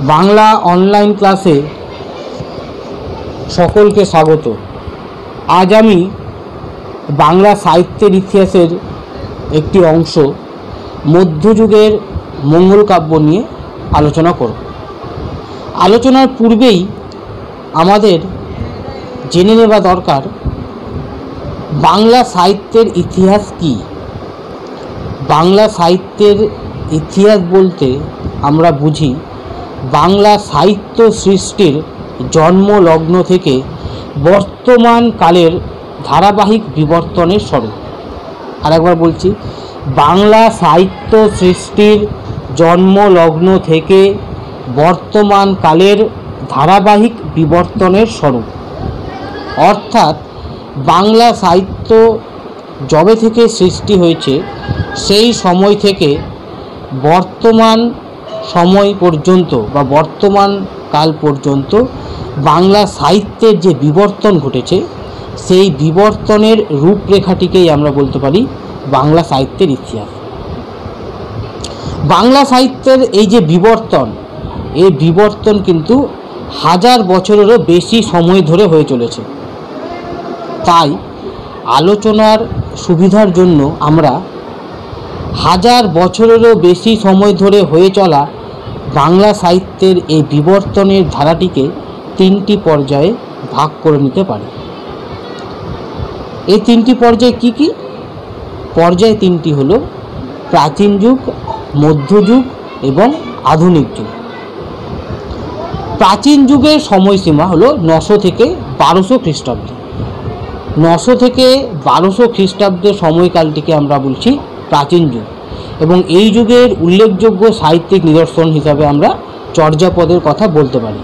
Bangla online ক্লাসে সকলকে স্বাগত। আজ আমি বাংলা সাহিত্যের ইতিহাসের একটি অংশ মধ্যযুগের মঙ্গল কাব্য নিয়ে আলোচনা করব। আলোচনার পূর্বেই আমাদের জেনে নেওয়া দরকার বাংলা সাহিত্যের ইতিহাস কী। বাংলা সাহিত্যের ইতিহাস বলতে আমরা বুঝি বাংলা সাহিত্য সৃষ্টির জন্মলগ্ন থেকে বর্তমান কালের ধারাবাহিক বিবর্তনের স্বরূপ। আরেকবার বলছি, বাংলা সাহিত্য সৃষ্টির জন্মলগ্ন থেকে বর্তমান কালের ধারাবাহিক বিবর্তনের স্বরূপ। অর্থাৎ বাংলা সাহিত্য যবে থেকে সৃষ্টি হয়েছে সেই সময় থেকে বর্তমান সময় পর্যন্ত বা বর্তমান কাল পর্যন্ত বাংলা সাহিত্যের যে বিবর্তন ঘটেছে সেই বিবর্তনের রূপরেখাটিকেই আমরা বলতে পারি বাংলা সাহিত্যের ইতিহাস। বাংলা সাহিত্যের এই যে বিবর্তন, এই বিবর্তন কিন্তু হাজার বছরেরও বেশি সময় ধরে হয়ে চলেছে। তাই আলোচনার সুবিধার জন্য আমরা হাজার বছরেরও বেশি সময় ধরে হয়ে চলা বাংলা সাহিত্যের এই বিবর্তনের ধারাটিকে তিনটি পর্যায়ে ভাগ করে নিতে পারি। এই তিনটি পর্যায় কি কি? পর্যায় তিনটি হলো প্রাচীন যুগ, মধ্যযুগ এবং আধুনিক যুগ। প্রাচীন যুগের সময়সীমা হলো 900 থেকে 1200 খ্রিস্টাব্দ। 900 থেকে 1200 খ্রিস্টাব্দের সময়কালটিকে আমরা বলছি প্রাচীন যুগ, এবং এই যুগের উল্লেখযোগ্য সাহিত্যিক নিদর্শন হিসাবে আমরা চর্যাপদের কথা বলতে পারি।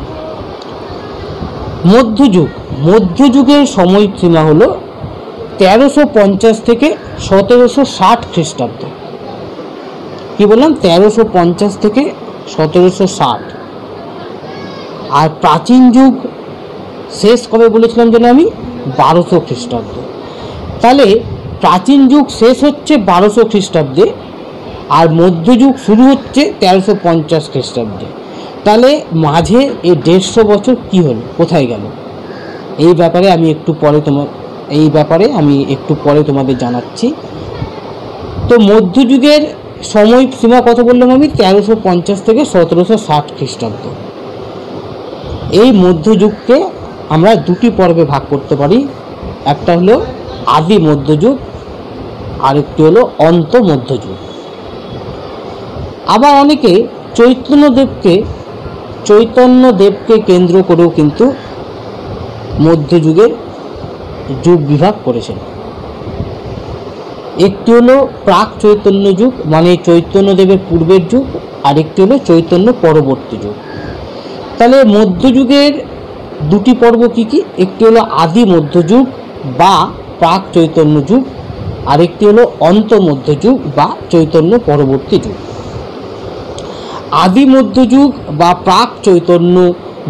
মধ্যযুগ, মধ্যযুগের সময়সীমা হলো 1350 থেকে 1760 খ্রিস্টাব্দ। কি বললাম? 1350 থেকে 1760। আর প্রাচীন যুগ শেষ কবে বলেছিলাম যেন আমি? 1200 খ্রিস্টাব্দ। তাহলে প্রাচীন যুগ শেষ হচ্ছে 1200 খ্রিস্টাব্দে আর মধ্যযুগ শুরু হচ্ছে 1350 খ্রিস্টাব্দে। তাহলে মাঝে এই 150 বছর কি হলো, কোথায় গেল? এই ব্যাপারে আমি একটু পরে তোমাদের জানাচ্ছি। তো মধ্যযুগের সময়সীমা কত বললাম আমি? 1350 থেকে 1760 খ্রিস্টাব্দ। এই মধ্যযুগকে আমরা দুটি পর্বে ভাগ করতে পারি। একটা হলো আদি মধ্যযুগ, আরেকটি হলো অন্ত মধ্যযুগ। আবার অনেকে চৈতন্যদেবকে কেন্দ্র করেও কিন্তু মধ্যযুগের যুগ বিভাগ করেছেন। একটি হলো প্রাক চৈতন্য যুগ, মানে চৈতন্যদেবের পূর্বের যুগ, আরেকটি হলো চৈতন্য পরবর্তী যুগ। তাহলে মধ্যযুগের দুটি পর্ব কি কি? একটি হলো আদি মধ্যযুগ বা প্রাক চৈতন্য যুগ, আরেকটি হলো অন্ত মধ্যযুগ বা চৈতন্য পরবর্তী যুগ। আদি মধ্যযুগ বা প্রাক চৈতন্য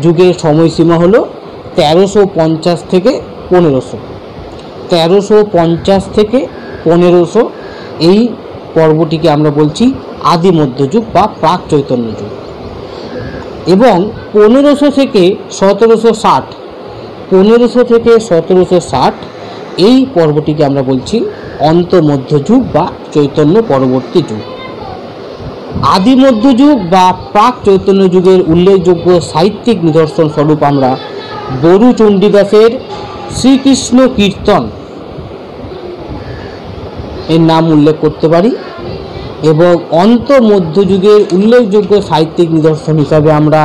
যুগের সময়সীমা হলো 1350 থেকে 1500। 1350 থেকে 1500 এই পর্বটিকে আমরা বলছি আদি মধ্যযুগ বা প্রাক চৈতন্য যুগ। এবং 1500 থেকে 1760 এই পর্বটিকে আমরা বলছি অন্ত মধ্যযুগ বা চৈতন্য পরবর্তী যুগ। আদি মধ্যযুগ বা প্রাক চৈতন্য যুগের উল্লেখযোগ্য সাহিত্যিক নিদর্শন স্বরূপ আমরা বরু চণ্ডীদাসের শ্রীকৃষ্ণ কীর্তন এর নাম উল্লেখ করতে পারি। এবং অন্ত মধ্যযুগের উল্লেখযোগ্য সাহিত্যিক নিদর্শন হিসাবে আমরা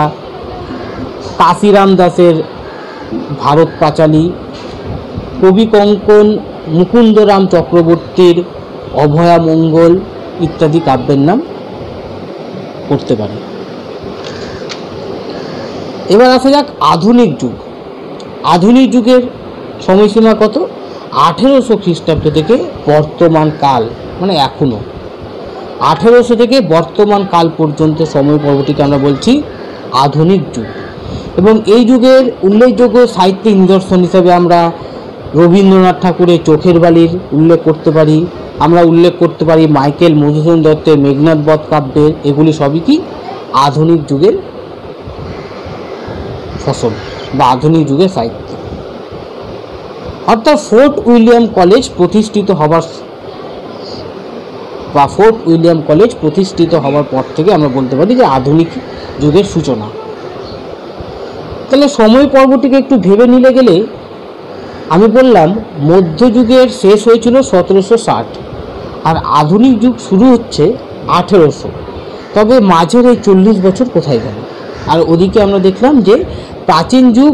কাশিরাম দাসের ভারত পাঁচালী, কবি কঙ্কন মুকুন্দরাম চক্রবর্তীর অভয়ামঙ্গল ইত্যাদি কাব্যের নাম করতে পারি। এবার আসা যাক আধুনিক যুগ। আধুনিক যুগের সময়সীমা কত? 1800 খ্রিস্টাব্দ থেকে বর্তমান কাল, মানে এখনও 1800 থেকে বর্তমান কাল পর্যন্ত সময় পর্বটিকে আমরা বলছি আধুনিক যুগ। এবং এই যুগের উল্লেখযোগ্য সাহিত্যিক নিদর্শন হিসাবে আমরা রবীন্দ্রনাথ ঠাকুরের চোখের বালির উল্লেখ করতে পারি। আমরা উল্লেখ করতে পারি মাইকেল মধুসূদন দত্তের মেঘনাদ বধ কাব্যের। এগুলি সবই কি আধুনিক যুগের ফসল বা আধুনিক যুগের সাহিত্য। অর্থাৎ ফোর্ট উইলিয়াম কলেজ প্রতিষ্ঠিত হওয়ার পর থেকে আমরা বলতে পারি যে আধুনিক যুগের সূচনা। তাহলে সময় পর্বটিকে একটু ভেবে নিলে গেলে আমি বললাম মধ্যযুগের শেষ হয়েছিল 1760 আর আধুনিক যুগ শুরু হচ্ছে 1800। তবে মাঝের এই 40 বছর কোথায় গেল? আর ওদিকে আমরা দেখলাম যে প্রাচীন যুগ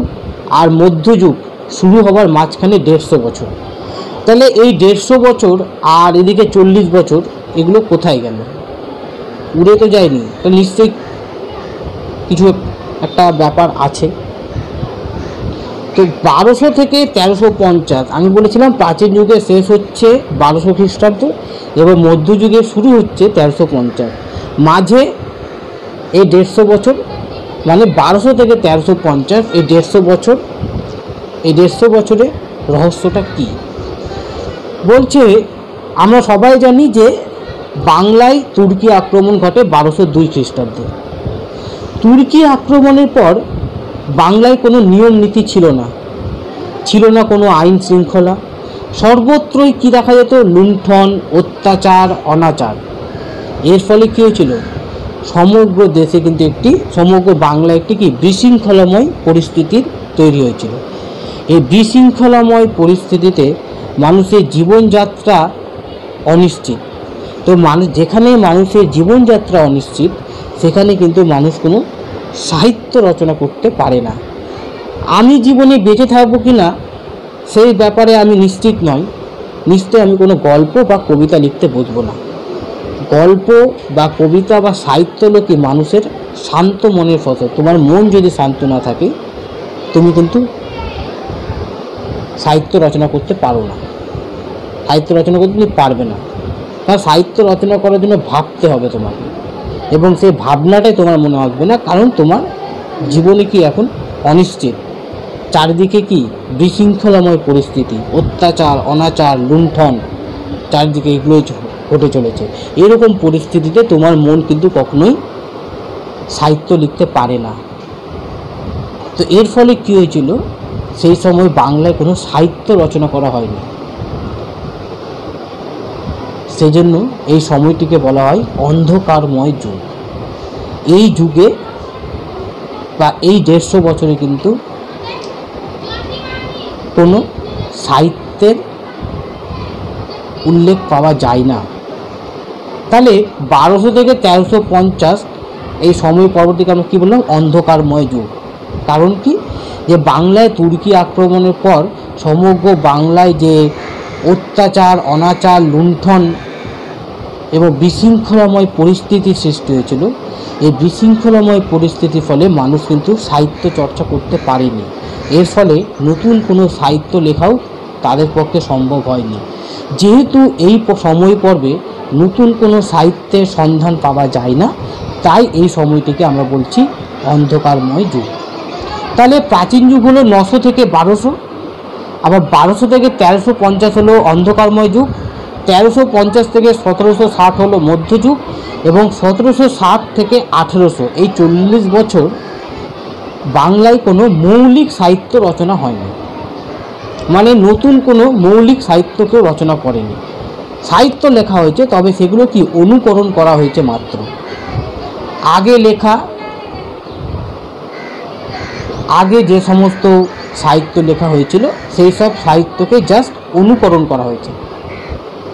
আর মধ্যযুগ শুরু হবার মাঝখানে 150 বছর। তাহলে এই 150 বছর আর এদিকে 40 বছর এগুলো কোথায় গেল? উড়ে তো যায়নি, তো নিশ্চয়ই কিছু একটা ব্যাপার আছে। তো 1200 থেকে 1350 আমি বলেছিলাম প্রাচীন যুগে শেষ হচ্ছে 1200 খ্রিস্টাব্দ এবং মধ্যযুগে শুরু হচ্ছে 1350। মাঝে এই 150 বছর মানে 1200 থেকে 1350 এই 150 বছরে রহস্যটা কী? বলছে আমরা সবাই জানি যে বাংলায় তুর্কি আক্রমণ ঘটে 1202 খ্রিস্টাব্দে। তুর্কি আক্রমণের পর বাংলায় কোনো নিয়ম নীতি ছিল না কোনো আইন শৃঙ্খলা। সর্বত্রই কী দেখা যেত? লুণ্ঠন, অত্যাচার, অনাচার। এর ফলে কী হয়েছিল? সমগ্র দেশে কিন্তু সমগ্র বাংলায় একটি বিশৃঙ্খলাময় পরিস্থিতির তৈরি হয়েছিল। এই বিশৃঙ্খলাময় পরিস্থিতিতে মানুষের জীবনযাত্রা অনিশ্চিত। তো যেখানে মানুষের জীবনযাত্রা অনিশ্চিত সেখানে কিন্তু মানুষ কোনো সাহিত্য রচনা করতে পারে না। আমি জীবনে বেঁচে থাকবো কি না সেই ব্যাপারে আমি নিশ্চিত নই। নিশ্চয়ই আমি কোনো গল্প বা কবিতা লিখতে বসবো না। গল্প বা কবিতা বা সাহিত্য হলো কি মানুষের শান্ত মনের ফসল। তোমার মন যদি শান্ত না থাকে তুমি কিন্তু সাহিত্য রচনা করতে পারো না, সাহিত্য রচনা করতে তুমি পারবে না। কারণ সাহিত্য রচনা করার জন্য ভাবতে হবে তোমাকে, এবং সেই ভাবনাটাই তোমার মনে আসবে না, কারণ তোমার জীবনে কি এখন অনিশ্চিত। চারিদিকে কি বিশৃঙ্খলাময় পরিস্থিতি, অত্যাচার, অনাচার, লুণ্ঠন, চারিদিকে এগুলোই ঘটে চলেছে। এরকম পরিস্থিতিতে তোমার মন কিন্তু কখনোই সাহিত্য লিখতে পারে না। তো এর ফলে কী হয়েছিল? সেই সময় বাংলায় কোনো সাহিত্য রচনা করা হয়নি। সেজন্য এই সময়টিকে বলা হয় অন্ধকারময় যুগ। এই যুগে বা এই 150 বছরে কিন্তু কোনো সাহিত্যের উল্লেখ পাওয়া যায় না। তাহলে 1200 থেকে 1350 এই সময় পরবর্তীকে আমরা কী বললাম? অন্ধকারময় যুগ। কারণ কি? যে বাংলায় তুর্কি আক্রমণের পর সমগ্র বাংলায় যে অত্যাচার, অনাচার, লুণ্ঠন এবং বিশৃঙ্খলাময় পরিস্থিতির সৃষ্টি হয়েছিল, এই বিশৃঙ্খলাময় পরিস্থিতির ফলে মানুষ কিন্তু সাহিত্য চর্চা করতে পারেনি। এর ফলে নতুন কোনো সাহিত্য লেখাও তাদের পক্ষে সম্ভব হয়নি। যেহেতু এই সময় পর্বে নতুন কোনো সাহিত্যের সন্ধান পাওয়া যায় না, তাই এই সময়টিকে আমরা বলছি অন্ধকারময় যুগ। তাহলে প্রাচীন যুগ হলো 900 থেকে 1200, আবার 1200 থেকে 1350 হলো অন্ধকারময় যুগ, 1350 থেকে 1760 হলো মধ্যযুগ, এবং 1760 থেকে 1800 এই 40 বছর বাংলায় কোনো মৌলিক সাহিত্য রচনা হয়নি। মানে নতুন কোনো মৌলিক সাহিত্য কেউ রচনা করেনি। সাহিত্য লেখা হয়েছে, তবে সেগুলো কি অনুকরণ করা হয়েছে মাত্র। আগে যে সমস্ত সাহিত্য লেখা হয়েছিল সেই সব সাহিত্যকে জাস্ট অনুকরণ করা হয়েছে।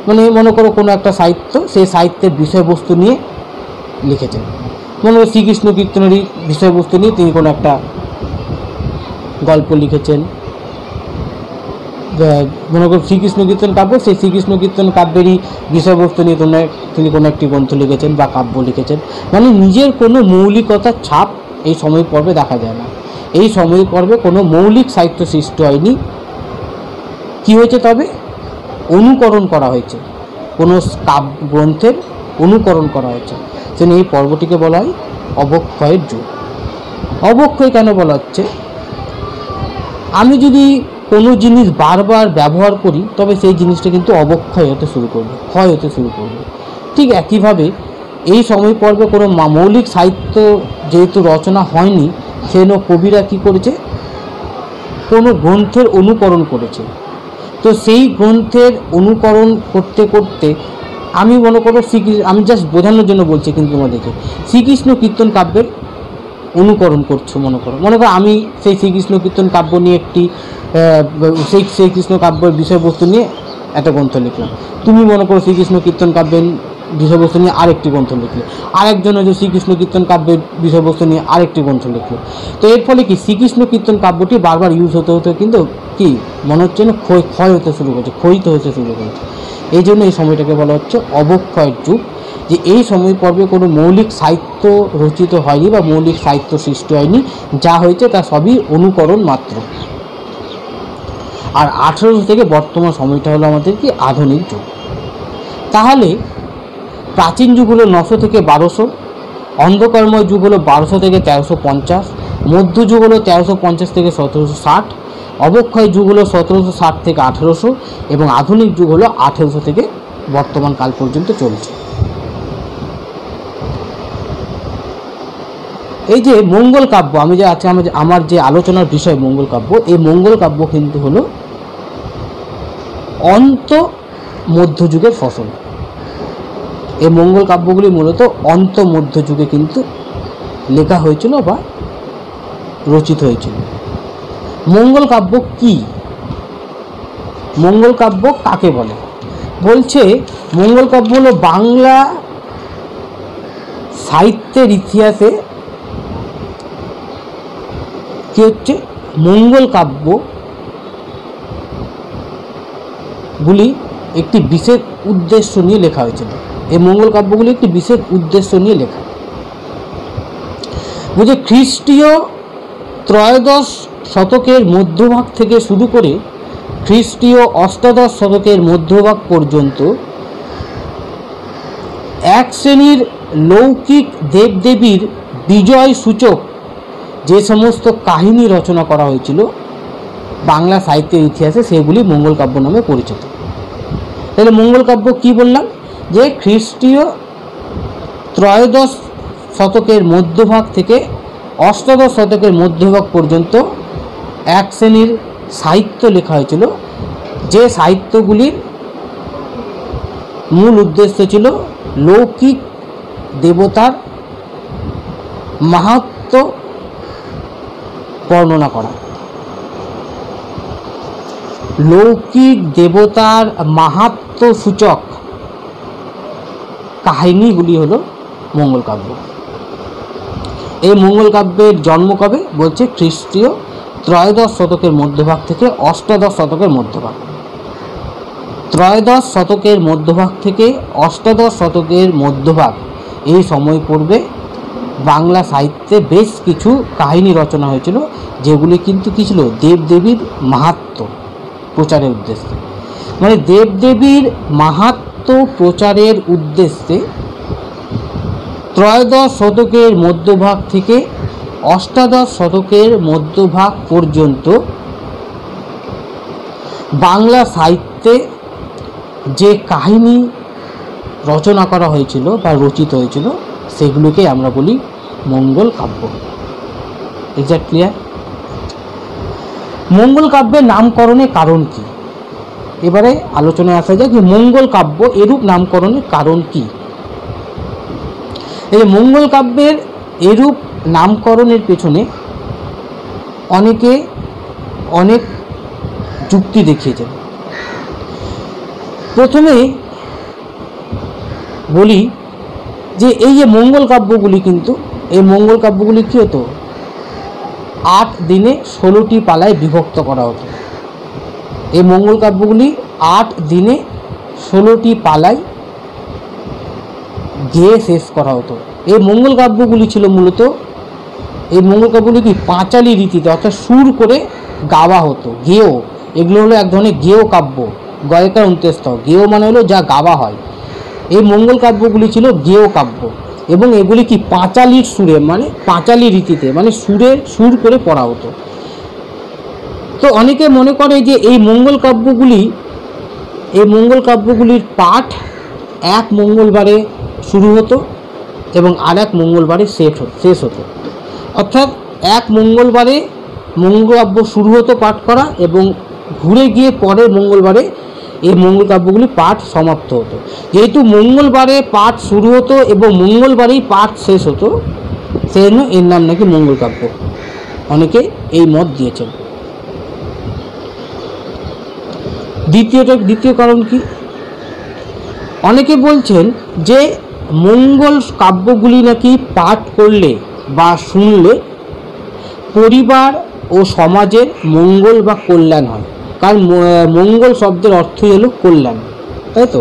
মানে মনে করো কোনো একটা সাহিত্য, সেই সাহিত্যের বিষয়বস্তু নিয়ে লিখেছেন। মনে করো শ্রীকৃষ্ণ কীর্তনেরই বিষয়বস্তু নিয়ে তিনি কোনো একটা গল্প লিখেছেন। মনে করো শ্রীকৃষ্ণ কীর্তন কাব্য, সেই শ্রীকৃষ্ণ কীর্তন কাব্যেরই বিষয়বস্তু নিয়ে তিনি কোনো একটি গ্রন্থ লিখেছেন বা কাব্য লিখেছেন। মানে নিজের কোনো মৌলিকতার ছাপ এই সময় পর্বে দেখা যায় না। এই সময় পর্বে কোনো মৌলিক সাহিত্য সৃষ্টি হয়নি। কী হয়েছে? তবে অনুকরণ করা হয়েছে, কোনো কাব্য গ্রন্থের অনুকরণ করা হয়েছে। সেজন্য এই পর্বটিকে বলা হয় অবক্ষয়ের যুগ। অবক্ষয় কেন বলা হচ্ছে? আমি যদি কোনো জিনিস বারবার ব্যবহার করি তবে সেই জিনিসটা কিন্তু অবক্ষয় হতে শুরু করবে, ক্ষয় হতে শুরু করবে। ঠিক একইভাবে এই সময় পর্বে কোনো মৌলিক সাহিত্য যেহেতু রচনা হয়নি, সেন কবিরা কী করেছে, কোনো গ্রন্থের অনুকরণ করেছে। তো সেই গ্রন্থের অনুকরণ করতে করতে আমি মনে করো আমি জাস্ট বোঝানোর জন্য বলছি, কিন্তু তোমাদেরকে শ্রীকৃষ্ণ কীর্তন কাব্যের অনুকরণ করছো। মনে করো আমি সেই শ্রীকৃষ্ণ কীর্তন কাব্য নিয়ে সেই শ্রীকৃষ্ণ কাব্যের বিষয়বস্তু নিয়ে একটা গ্রন্থ লিখলাম। তুমি মনে করো শ্রীকৃষ্ণ কীর্তন কাব্যের বিষয়বস্তু নিয়ে আরেকটি গ্রন্থ লিখলে, আরেকজন হচ্ছে শ্রীকৃষ্ণ কীর্তন কাব্যের বিষয়বস্তু নিয়ে আরেকটি গ্রন্থ লিখলো। তো এর ফলে কি শ্রীকৃষ্ণ কীর্তন কাব্যটি বারবার ইউজ হতে হতে কিন্তু কি মনে হচ্ছে না ক্ষয় হতে শুরু করছে, ক্ষয়িত হতে শুরু করছে। এই জন্য এই সময়টাকে বলা হচ্ছে অবক্ষয়ের যুগ, যে এই সময় পর্বে কোনো মৌলিক সাহিত্য রচিত হয়নি বা মৌলিক সাহিত্য সৃষ্টি হয়নি, যা হয়েছে তা সবই অনুকরণ মাত্র। আর 1800 থেকে বর্তমান সময়টা হলো আমাদের কি আধুনিক যুগ। তাহলে প্রাচীন যুগ হলো 900 থেকে 1200, অন্ধকারময় যুগ হলো 1200 থেকে 1350, মধ্যযুগ হলো 1350 থেকে 1760, অবক্ষয় যুগ হলো 1760 থেকে 1800 এবং আধুনিক যুগ হলো 1800 থেকে বর্তমান কাল পর্যন্ত চলছে। এই যে মঙ্গল কাব্য, আমি যে আজকে আমার যে আলোচনার বিষয় মঙ্গল কাব্য, এই মঙ্গল কাব্য কিন্তু হলো অন্ত মধ্যযুগের ফসল। এই মঙ্গল কাব্যগুলি মূলত অন্ত মধ্যযুগে কিন্তু লেখা হয়েছিল বা রচিত হয়েছিল। মঙ্গল কাব্য কি? মঙ্গল কাব্য কাকে বলে? বলছে মঙ্গল কাব্য হলো বাংলা সাহিত্যের ইতিহাসে কি হচ্ছে, মঙ্গল কাব্যগুলি একটি বিশেষ উদ্দেশ্য নিয়ে লেখা হয়েছিল। এই মঙ্গল কাব্যগুলি একটি বিশেষ উদ্দেশ্য নিয়ে লেখা। বুঝে খ্রিস্টীয় ত্রয়োদশ শতকের মধ্যভাগ থেকে শুরু করে খ্রিস্টীয় অষ্টাদশ শতকের মধ্যভাগ পর্যন্ত এক শ্রেণীর লৌকিক দেবদেবীর বিজয় সূচক যে সমস্ত কাহিনী রচনা করা হয়েছিল বাংলা সাহিত্যের ইতিহাসে, সেগুলি মঙ্গল কাব্য নামে পরিচিত। তাহলে মঙ্গল কাব্য কি বললাম, যে খ্রিস্টীয় ত্রয়োদশ শতকের মধ্যভাগ থেকে অষ্টাদশ শতকের মধ্যভাগ পর্যন্ত এক শ্রেণীর সাহিত্য লেখা হয়েছিল, যে সাহিত্যগুলির মূল উদ্দেশ্য ছিল লৌকিক দেবতার মাহাত্ম্য বর্ণনা করা। লৌকিক দেবতার মাহাত্ম্য সূচক কাহিনীগুলি হলো মঙ্গল কাব্য। এই মঙ্গল কাব্যের জন্ম কবে? বলছে খ্রিস্টীয় ত্রয়োদশ শতকের মধ্যভাগ থেকে অষ্টাদশ শতকের মধ্যভাগ। ত্রয়োদশ শতকের মধ্যভাগ থেকে অষ্টাদশ শতকের মধ্যভাগ, এই সময় পূর্বে বাংলা সাহিত্যে বেশ কিছু কাহিনী রচনা হয়েছিল, যেগুলি কিন্তু কী ছিল, দেবদেবীর মাহাত্ম্য প্রচারের উদ্দেশ্যে। মানে দেবদেবীর মাহাত্ম্য প্রচারের উদ্দেশ্যে ত্রয়োদশ শতকের মধ্যভাগ থেকে অষ্টাদশ শতকের মধ্যভাগ পর্যন্ত বাংলা সাহিত্যে যে কাহিনী রচনা করা হয়েছিল বা রচিত হয়েছিল, সেগুলোকে আমরা বলি মঙ্গল কাব্য। Exact clear? মঙ্গল কাব্যের নামকরণের কারণ কি? এবারে আলোচনায় আসা যায় যে মঙ্গল কাব্য এরূপ নামকরণের কারণ কি। এই মঙ্গল কাব্যের এরূপ নামকরণের পেছনে অনেকে অনেক যুক্তি দেখিয়েছেন। প্রথমে বলি যে এই যে মঙ্গল কাব্যগুলি, কিন্তু এই মঙ্গল কাব্যগুলি কী হতো, 8 দিনে 16টি পালায় বিভক্ত করা হতো। এই মঙ্গল কাব্যগুলি 8 দিনে 16টি পালায় গেয়ে শেষ করা হতো। এই মঙ্গল কাব্যগুলি ছিল মূলত, এই মঙ্গল কাব্যগুলি কি পাঁচালী রীতিতে অর্থাৎ সুর করে গাওয়া হতো। গেয়, এগুলো হলো এক ধরনের গেয় কাব্য, গয়কার অন্ত্যেষ্ঠ। গেয় মানে হলো যা গাওয়া হয়। এই মঙ্গল কাব্যগুলি ছিল গেয় কাব্য এবং এগুলি কি পাঁচালীর সুরে, মানে পাঁচালী রীতিতে, মানে সুর করে পড়া হতো। তো অনেকে মনে করে যে এই মঙ্গল কাব্যগুলির পাঠ এক মঙ্গলবারে শুরু হতো এবং আর এক মঙ্গলবারে শেষ হতো। অর্থাৎ এক মঙ্গলবারে মঙ্গল কাব্য শুরু হতো পাঠ করা এবং ঘুরে গিয়ে পরের মঙ্গলবারে এই মঙ্গল কাব্যগুলি পাঠ সমাপ্ত হতো। যেহেতু মঙ্গলবারে পাঠ শুরু হতো এবং মঙ্গলবারেই পাঠ শেষ হতো, সেজন্য এর নাম নাকি মঙ্গল কাব্য। অনেকে এই মত দিয়েছেন। দ্বিতীয় কারণ কি? অনেকে বলছেন যে মঙ্গল কাব্যগুলি নাকি পাঠ করলে বা শুনলে পরিবার ও সমাজের মঙ্গল বা কল্যাণ হয়। কারণ মঙ্গল শব্দের অর্থই হলো কল্যাণ, তাই তো?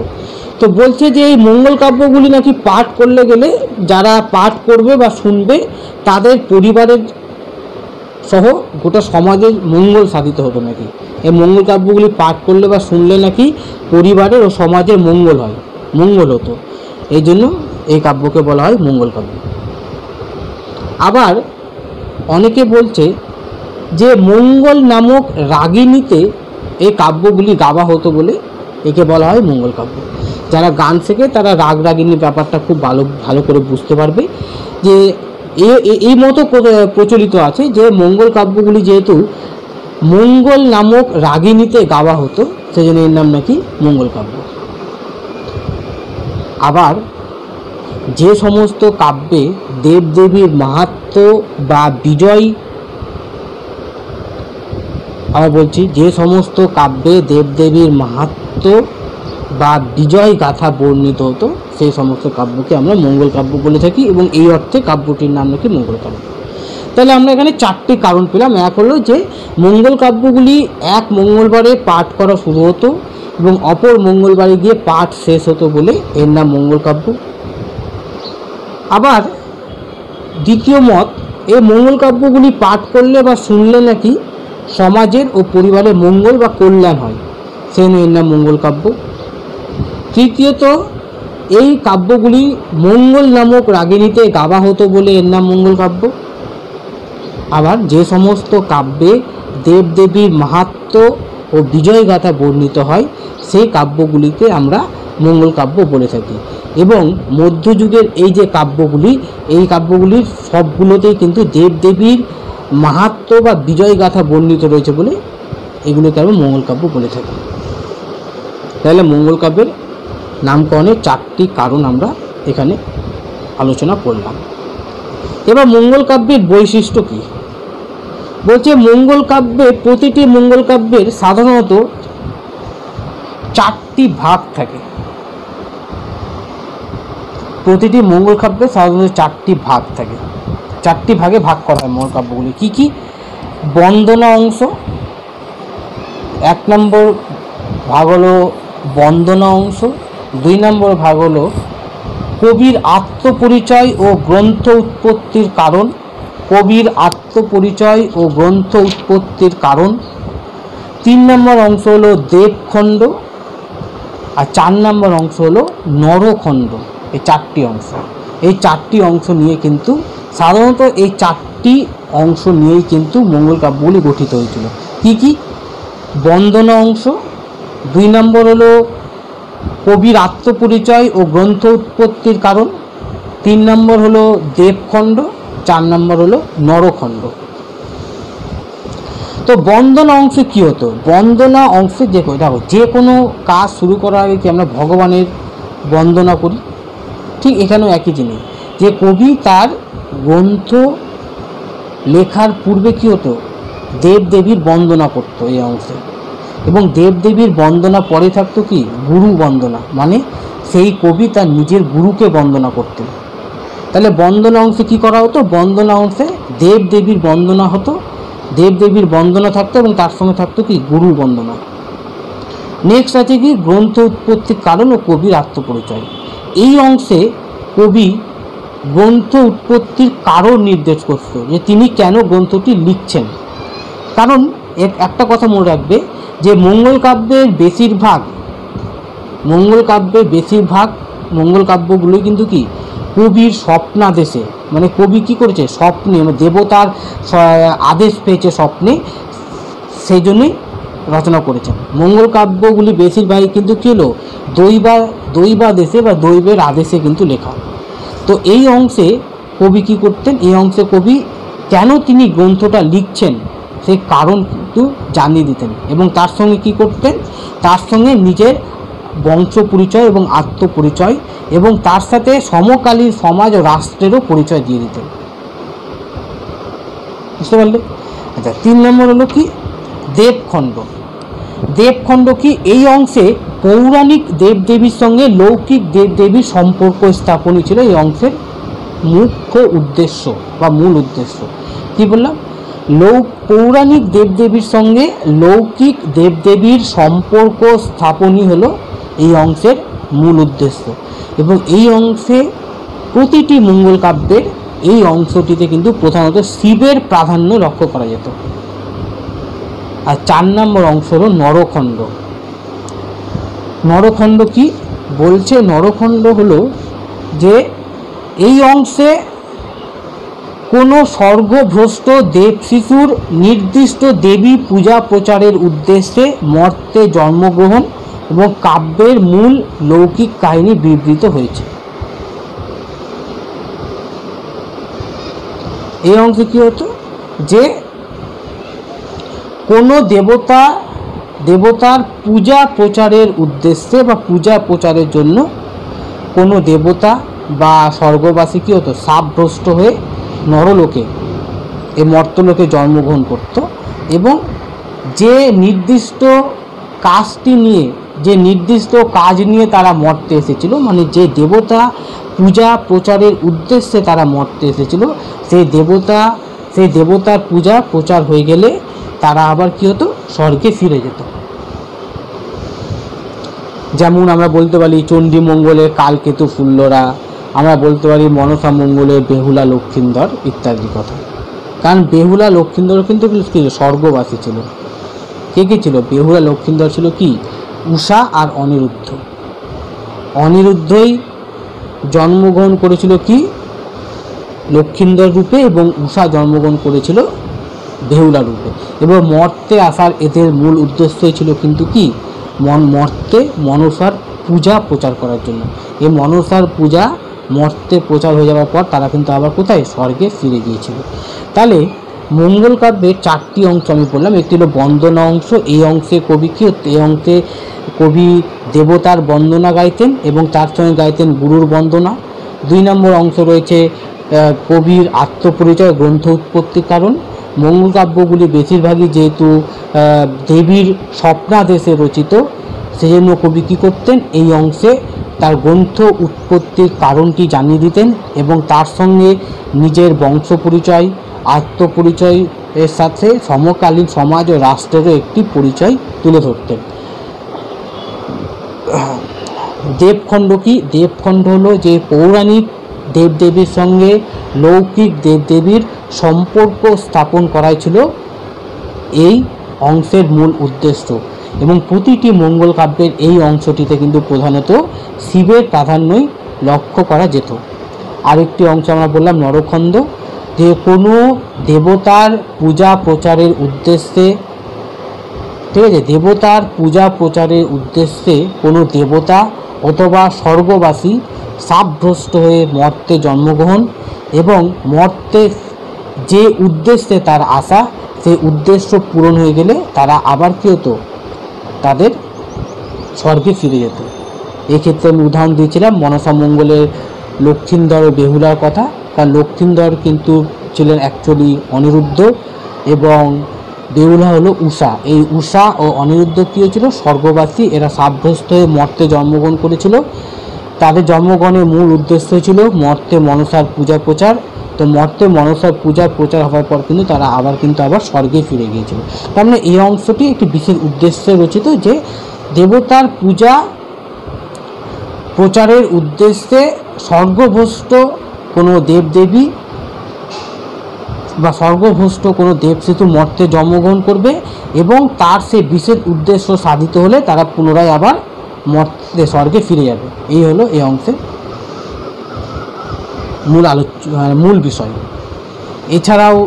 তো বলছে যে এই মঙ্গল কাব্যগুলি নাকি পাঠ করলে গেলে যারা পাঠ করবে বা শুনবে তাদের পরিবারের সহ গোটা সমাজের মঙ্গল সাধিত হতো নাকি। এই মঙ্গল কাব্যগুলি পাঠ করলে বা শুনলে নাকি পরিবারের ও সমাজের মঙ্গল হতো। এই জন্য এই কাব্যকে বলা হয় মঙ্গল কাব্য। আবার অনেকে বলছে যে মঙ্গল নামক রাগিণীতে এই কাব্যগুলি গাওয়া হতো বলে একে বলা হয় মঙ্গল কাব্য। যারা গান শেখে তারা রাগ রাগিণীর ব্যাপারটা খুব ভালো করে বুঝতে পারবে যে এই মতো প্রচলিত আছে যে মঙ্গল কাব্যগুলি যেহেতু মঙ্গল নামক রাগিণীতে গাওয়া হতো সেজন্য এর নাম নাকি মঙ্গল কাব্য। আবার যে সমস্ত কাব্যে দেবদেবীর মাহাত্ম্য বা বিজয়, আবার বলছি, যে সমস্ত কাব্যে দেবদেবীর মাহাত্ম্য বা বিজয় গাথা বর্ণিত হতো সেই সমস্ত কাব্যকে আমরা মঙ্গল কাব্য বলে থাকি এবং এই অর্থে কাব্যটির নাম নাকি মঙ্গল কাব্য। তাহলে আমরা এখানে চারটি কারণ পেলাম। এক হলো যে মঙ্গল কাব্যগুলি এক মঙ্গলবারে পাঠ করা শুরু হতো এবং অপর মঙ্গলবারে গিয়ে পাঠ শেষ হতো বলে এর নাম মঙ্গল কাব্য। আবার দ্বিতীয় মত, এই মঙ্গল কাব্যগুলি পাঠ করলে বা শুনলে নাকি সমাজের ও পরিবারের মঙ্গল বা কল্যাণ হয়, সেজন্য এর নাম মঙ্গল কাব্য। তৃতীয়ত, এই কাব্যগুলি মঙ্গল নামক রাগিণীতে গাওয়া হতো বলে এর নাম মঙ্গল কাব্য। আবার যে সমস্ত কাব্যে দেবদেবীর মাহাত্ম্য ও বিজয় গাথা বর্ণিত হয় সেই কাব্যগুলিকে আমরা মঙ্গল কাব্য বলে থাকি। এবং মধ্যযুগের এই যে কাব্যগুলি, এই কাব্যগুলির সবগুলোতেই কিন্তু দেবদেবীর মাহাত্ম্য বা বিজয় গাথা বর্ণিত রয়েছে বলে এগুলোকে আমরা মঙ্গল কাব্য বলে থাকি। তাহলে মঙ্গল কাব্যের নামকরণের চারটি কারণ আমরা এখানে আলোচনা করলাম। এবার মঙ্গল কাব্যের বৈশিষ্ট্য কী? বলছে মঙ্গল কাব্যে, প্রতিটি মঙ্গল কাব্যের সাধারণত চারটি ভাগ থাকে। প্রতিটি মঙ্গল কাব্যে সাধারণত চারটি ভাগ থাকে। চারটি ভাগে ভাগ করা হয় মঙ্গল কাব্যগুলি। কী কী? বন্দনা অংশ, এক নম্বর ভাগ হলো বন্দনা অংশ। দুই নম্বর ভাগ হলো কবির আত্মপরিচয় ও গ্রন্থ উৎপত্তির কারণ, কবির আত্মপরিচয় ও গ্রন্থ উৎপত্তির কারণ। তিন নম্বর অংশ হলো দেবখণ্ড, আর চার নম্বর অংশ হলো নরখণ্ড। এই চারটি অংশ, এই চারটি অংশ নিয়ে কিন্তু সাধারণত এই চারটি অংশ নিয়েই কিন্তু মঙ্গল কাব্যগুলি গঠিত হয়েছিল। কি কি? বন্দনা অংশ, দুই নম্বর হলো কবির আত্মপরিচয় ও গ্রন্থ উৎপত্তির কারণ, তিন নম্বর হলো দেবখণ্ড, চার নম্বর হলো নরখণ্ড। তো বন্দনা অংশে কি হতো? বন্দনা অংশে দেখো, যে কোনো কাজ শুরু করার আগে কি আমরা ভগবানের বন্দনা করি, ঠিক এখানেও একই জিনিস, যে কবি তার গ্রন্থ লেখার পূর্বে কি হতো? দেবদেবীর বন্দনা করতো এই অংশে। এবং দেবদেবীর বন্দনা পরে থাকতো কি? গুরু বন্দনা, মানে সেই কবি তার নিজের গুরুকে বন্দনা করতেন। তাহলে বন্দনা অংশে কি করা হতো? বন্দনা অংশে দেবদেবীর বন্দনা হতো, দেবদেবীর বন্দনা থাকতো এবং তার সঙ্গে থাকতো কি? গুরু বন্দনা। নেক্সট আছে কি? গ্রন্থ উৎপত্তির কারণ ও কবির আত্মপরিচয়। এই অংশে কবি গ্রন্থ উৎপত্তির কারণ নির্দেশ করত, যে তিনি কেন গ্রন্থটি লিখছেন। কারণ একটা কথা মনে রাখবে যে মঙ্গল কাব্যের বেশিরভাগ মঙ্গল কাব্যগুলো কিন্তু কি? কবির স্বপ্নাদেশে, মানে কবি কি করেছে? স্বপ্নে, দেবতার আদেশ পেয়েছে স্বপ্নে, সেই জন্যই রচনা করেছেন। মঙ্গল কাব্যগুলি বেশিরভাগই কিন্তু কী হলো? দৈবাদেশে বা দৈবের আদেশে কিন্তু লেখা। তো এই অংশে কবি কী করতেন? এই অংশে কবি কেন তিনি গ্রন্থটা লিখছেন সেই কারণ কিন্তু জানিয়ে দিতেন। এবং তার সঙ্গে কি করতেন, তার সঙ্গে নিজের বংশ পরিচয় এবং আত্মপরিচয় এবং তার সাথে সমকালীন সমাজ ও রাষ্ট্রেরও পরিচয় দিয়ে দিতেন। বুঝতে পারলে? আচ্ছা, 3 নম্বর হলো কি দেবখণ্ড। দেবখণ্ড কি, এই অংশে পৌরাণিক দেবদেবীর সঙ্গে লৌকিক দেবদেবীর সম্পর্ক স্থাপনই ছিল এই অংশের মুখ্য উদ্দেশ্য বা মূল উদ্দেশ্য। কি বললাম, পৌরাণিক দেবদেবীর সঙ্গে লৌকিক দেবদেবীর সম্পর্ক স্থাপনই হলো এই অংশের মূল উদ্দেশ্য। এবং এই অংশে প্রতিটি মঙ্গল কাব্যের এই অংশটিতে কিন্তু প্রধানত শিবের প্রাধান্য লক্ষ্য করা যেত। আর 4 নম্বর অংশ হলো নরখণ্ড। নরখণ্ড কি বলছে, নরখণ্ড হলো যে এই অংশে কোনো স্বর্গভ্রষ্ট দেব শিশুর নির্দিষ্ট দেবী পূজা প্রচারের উদ্দেশ্যে মর্তে জন্মগ্রহণ এবং কাব্যের মূল লৌকিক কাহিনী বিবৃত হয়েছে। এই অংশে কি হতো যে কোনো দেবতার পূজা প্রচারের উদ্দেশ্যে বা পূজা প্রচারের জন্য কোনো দেবতা বা স্বর্গবাসী কী হতো, শাপভ্রষ্ট হয়ে নরলোকে এই মর্তলোকে জন্মগ্রহণ করত এবং যে নির্দিষ্ট কাজটি নিয়ে, যে নির্দিষ্ট কাজ নিয়ে তারা মর্তে এসেছিল, মানে যে দেবতা পূজা প্রচারের উদ্দেশ্যে তারা মর্তে এসেছিল, সেই দেবতার পূজা প্রচার হয়ে গেলে তারা আবার কী হতো, স্বর্গে ফিরে যেত। যেমন আমরা বলতে পারি চণ্ডী মঙ্গলের কালকেতু ফুল্লরা, আমরা বলতে পারি মনসা মঙ্গলের বেহুলা লক্ষিন্দর ইত্যাদি কথা। কারণ বেহুলা লক্ষিন্দর কিন্তু স্বর্গবাসী ছিল। কে কে ছিল? বেহুলা লক্ষিন্দর ছিল কি, উষা আর অনিরুদ্ধ। অনিরুদ্ধই জন্মগ্রহণ করেছিল কি লক্ষিন্দর রূপে এবং উষা জন্মগ্রহণ করেছিল বেহুলা রূপে। এবং মর্তে আসার এদের মূল উদ্দেশ্যই ছিল কিন্তু কি, মর্তে মনসার পূজা প্রচার করার জন্য। এই মনসার পূজা মর্তে প্রচার হয়ে যাওয়ার পর তারা কিন্তু আবার কোথায়, স্বর্গে ফিরে গিয়েছিল। তাহলে মঙ্গল কাব্যের 4টি অংশ আমি বললাম। একটি হলো বন্দনা অংশ। এই অংশে কবি কী হতো, এই অংশে কবি দেবতার বন্দনা গাইতেন এবং তার সঙ্গে গাইতেন গুরুর বন্দনা। 2 নম্বর অংশ রয়েছে কবির আত্মপরিচয়, গ্রন্থ উৎপত্তির কারণ। মঙ্গল কাব্যগুলি বেশিরভাগই যেহেতু দেবীর স্বপ্নাদেশে রচিত, সেজন্য কবি কী করতেন, এই অংশে তার গ্রন্থ উৎপত্তির কারণটি জানিয়ে দিতেন এবং তার সঙ্গে নিজের বংশ পরিচয়, আত্মপরিচয় এর সাথে সমকালীন সমাজ ও রাষ্ট্রেরও একটি পরিচয় তুলে ধরতেন। দেবখণ্ড কি, দেবখণ্ড হলো যে পৌরাণিক দেবদেবীর সঙ্গে লৌকিক দেবদেবীর সম্পর্ক স্থাপন করাই ছিল এই অংশের মূল উদ্দেশ্য। এবং প্রতিটি মঙ্গল কাব্যের এই অংশটিতে কিন্তু প্রধানত শিবের প্রাধান্যই লক্ষ্য করা যেত। আরেকটি অংশ আমরা বললাম নরখণ্ড, যে কোনো দেবতার পূজা প্রচারের উদ্দেশ্যে, ঠিক আছে, দেবতার পূজা প্রচারের উদ্দেশ্যে কোনো দেবতা অথবা স্বর্গবাসী শাপভ্রষ্ট হয়ে মর্তে জন্মগ্রহণ এবং মর্তে যে উদ্দেশ্যে তার আসা, সেই উদ্দেশ্য পূরণ হয়ে গেলে তারা আবার কী হতো, তাদের স্বর্গে ফিরে যেত। এক্ষেত্রে আমি উদাহরণ দিয়েছিলাম মনসা মঙ্গলের লক্ষিন্দর ও বেহুলার কথা। কারণ লক্ষিন্দর কিন্তু ছিলেন অ্যাকচুয়ালি অনিরুদ্ধ এবং বেহুলা হলো উষা। এই উষা ও অনিরুদ্ধ কী হয়েছিল, স্বর্গবাসী। এরা শাপগ্রস্ত হয়ে মর্তে জন্মগ্রহণ করেছিল। তাদের জন্মগ্রহণের মূল উদ্দেশ্য ছিল মর্তে মনসার পূজা প্রচার। তো মর্তে মনসার পূজা প্রচার হওয়ার পর কিন্তু তারা আবার স্বর্গে ফিরে গিয়েছিল। তার মানে এই অংশটি একটি বিশেষ উদ্দেশ্যে রচিত, যে দেবতার পূজা প্রচারের উদ্দেশ্যে স্বর্গভ্রষ্ট কোনো দেবদেবী বা স্বর্গভ্রষ্ট কোনো দেবশিশু মর্তে জন্মগ্রহণ করবে এবং তার সে বিশেষ উদ্দেশ্য সাধিত হলে তারা পুনরায় আবার মর্তে স্বর্গে ফিরে যাবে। এই হলো এই অংশের মূল বিষয়। এছাড়াও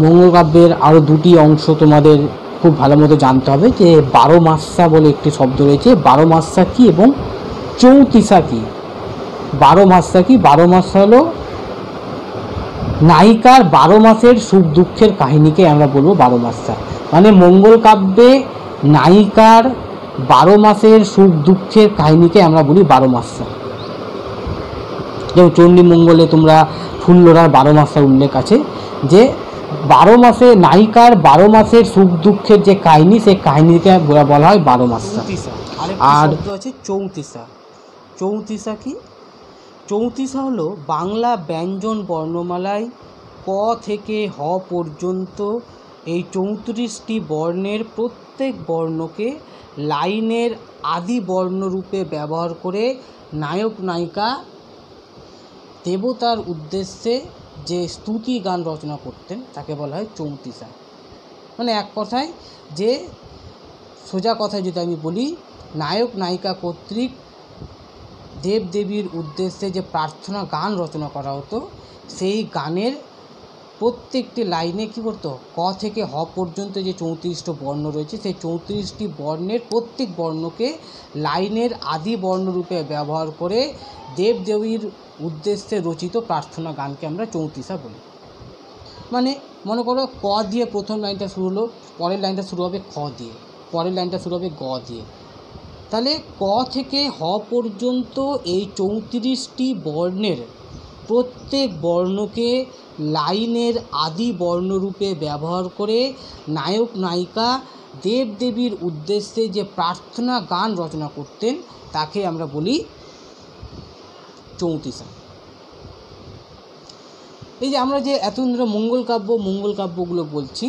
মঙ্গল কাব্যের আরও 2টি অংশ তোমাদের খুব ভালো মতো জানতে হবে, যে 12 মাসা বলে একটি শব্দ রয়েছে। 12 মাসা কী এবং 34 কী? 12 মাসা কি, 12 মাসা হলো নায়িকার 12 মাসের সুখ দুঃখের কাহিনীকে আমরা বলবো 12 মাসা। মানে মঙ্গল কাব্যে নায়িকার 12 মাসের সুখ দুঃখের কাহিনীকে আমরা বলি 12 মাসা। যেমন চণ্ডী মঙ্গলে তোমরা ফুল্লরার 12 মাসা উল্লেখ আছে, যে 12 মাসে নায়িকার 12 মাসের সুখ দুঃখের যে কাহিনী, সেই কাহিনীকে বলা হয় 12 মাসা। আর আছে চৌতিসা। চৌতিসা কি? চৌতিসা হলো বাংলা ব্যঞ্জন বর্ণমালায় ক থেকে হ পর্যন্ত এই 34টি বর্ণের প্রত্যেক বর্ণকে লাইনের আদি বর্ণরূপে ব্যবহার করে নায়ক নায়িকা দেবতার উদ্দেশ্যে যে স্তুতি গান রচনা করতেন তাকে বলা হয় চৌতিসা। মানে এক কথায়, যে সোজা কথায় যদি আমি বলি, নায়ক নায়িকা কর্তৃক দেবদেবীর উদ্দেশ্যে যে প্রার্থনা গান রচনা করা হতো, সেই গানের প্রত্যেকটি লাইনে কী করতো, ক থেকে হ পর্যন্ত যে 34টি বর্ণ রয়েছে, সেই 34টি বর্ণের প্রত্যেক বর্ণকে লাইনের আদি বর্ণরূপে ব্যবহার করে দেবদেবীর উদ্দেশ্যে রচিত প্রার্থনা গানকে আমরা চৌতিসা বলি। মানে মনে করো ক দিয়ে প্রথম লাইনটা শুরু হলো, পরের লাইনটা শুরু হবে খ দিয়ে, পরের লাইনটা শুরু হবে গ দিয়ে। তাহলে ক থেকে হ পর্যন্ত এই 34টি বর্ণের প্রত্যেক বর্ণকে লাইনের আদি বর্ণরূপে ব্যবহার করে নায়ক নায়িকা দেবদেবীর উদ্দেশ্যে যে প্রার্থনা গান রচনা করতেন তাকে আমরা বলি চৌতিসা। এই যে আমরা যে এতদিন ধরে মঙ্গল কাব্যগুলো বলছি,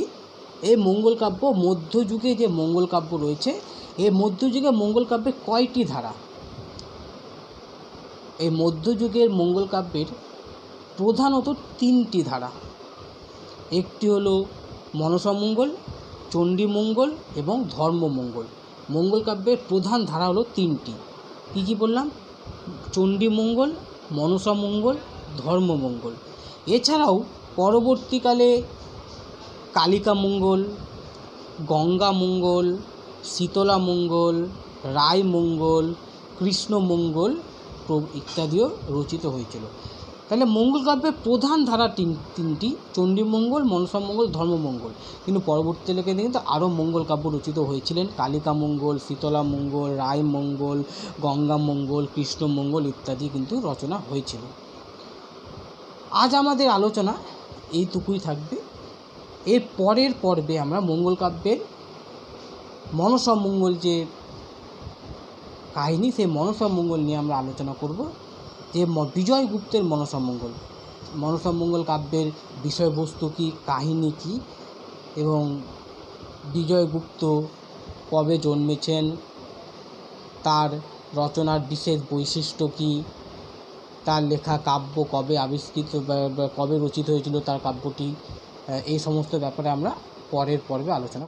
এই মঙ্গল কাব্য মধ্যযুগে যে মঙ্গল কাব্য রয়েছে, এই মধ্যযুগে মঙ্গল কাব্যের কয়টি ধারা? এই মধ্যযুগের মঙ্গল কাব্যের প্রধানত 3টি ধারা। একটি হলো মনসামঙ্গল, চণ্ডীমঙ্গল এবং ধর্মমঙ্গল। মঙ্গল কাব্যের প্রধান ধারা হলো 3টি। কী কী বললাম? চণ্ডীমঙ্গল, মনসামঙ্গল, ধর্মমঙ্গল। এছাড়াও পরবর্তীকালে কালিকা মঙ্গল, গঙ্গা মঙ্গল, শীতলা মঙ্গল, রায় মঙ্গল, কৃষ্ণ মঙ্গল ইত্যাদিও রচিত হয়েছিল। তাহলে মঙ্গল কাব্যের প্রধান ধারা 3টি, চণ্ডীমঙ্গল, মনসামঙ্গল, ধর্মমঙ্গল। কিন্তু পরবর্তীকালে কিন্তু আরও মঙ্গল কাব্য রচিত হয়েছিলেন, কালিকা মঙ্গল, শীতলা মঙ্গল, রায় মঙ্গল, গঙ্গা মঙ্গল, কৃষ্ণ মঙ্গল ইত্যাদি কিন্তু রচনা হয়েছিল। আজ আমাদের আলোচনা এইটুকুই থাকবে। এর পরের পর্বে আমরা মঙ্গল কাব্যের মনসামঙ্গল যে কাহিনী, সেই মনসামঙ্গল নিয়ে আমরা আলোচনা করব, যে বিজয়গুপ্তের মনসামঙ্গল কাব্যের বিষয়বস্তু কী, কাহিনী কী, এবং বিজয়গুপ্ত কবে জন্মেছেন, তার রচনার বিশেষ বৈশিষ্ট্য কী, তার লেখা কাব্য কবে আবিষ্কৃত কবে রচিত হয়েছিল তার কাব্যটি, এই সমস্ত ব্যাপারে আমরা পরের পর্বে আলোচনা